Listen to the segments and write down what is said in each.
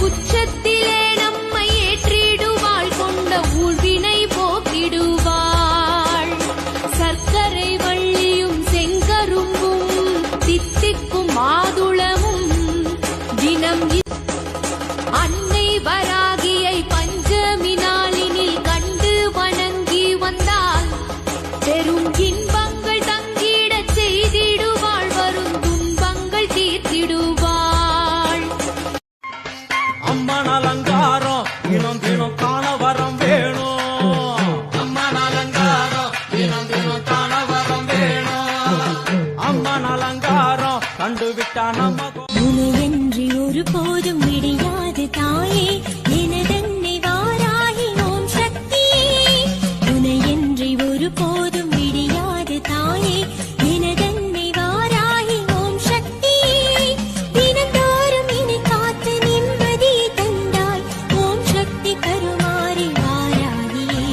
உச்சத்திலே நம்மை ஏற்றிடுவாள், கொண்ட ஊழ்வினை போக்கிடுவாள். சர்க்கரை வள்ளியும் செங்கரும்பும் தித்திக்கும் மாதுளமும் தினம் அன்னை வராகியை பஞ்சமி நாளினில் கண்டு வணங்கி வந்தால் பெரும் இன்பங்கள் தங்கிடச் செய்திடுவாள், வரும் துன்பங்கள் தீர்த்திடுவாள். அம்மன் அலங்காரம் தினம் தினம் காண வரம் வேணும். அம்மன் அலங்காரம் தினம் தினம் காண வரம் வேணும். அம்மன் அலங்காரம் கண்டுவிட்டா நம்ம உனையன்றி ஒரு போதும் விடியாது தாயே, எனதன்னை வாராகி ஓம் சக்தியே. உனையன்றி ஒரு போதும் விடியாது தாயே, எனதன்னை வாராகி ஓம் சக்தியே. தினந்தோறும் இனி காத்து நிம்மதியை தந்தாய், ஓம் சக்தி கருமாறி வாராகியே.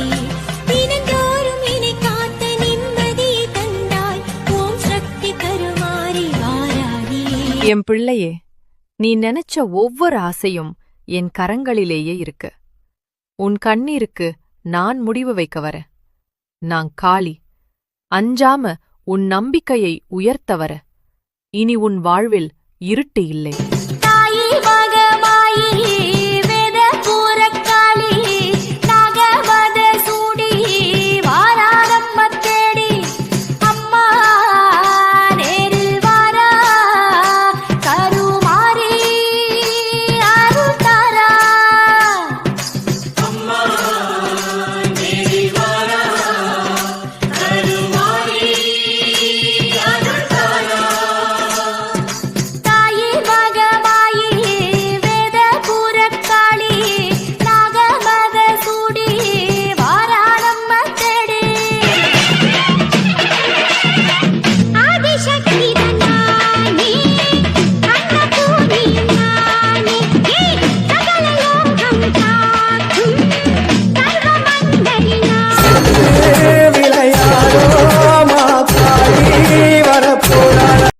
தினந்தோறும் இனி காத்து நிம்மதியை தந்தாய், ஓம் சக்தி கருமாறி வாராகியே. என் பிள்ளையே, நீ நினைச்ச ஒவ்வொரு ஆசையும் என் கரங்களிலேயே இருக்கு. உன் கண்ணீருக்கு நான் முடிவு வைக்க வரேன். நான் காளி, அஞ்சாம உன் நம்பிக்கையை உயர்த்த வர. இனி உன் வாழ்வில் இருட்டு இல்லை.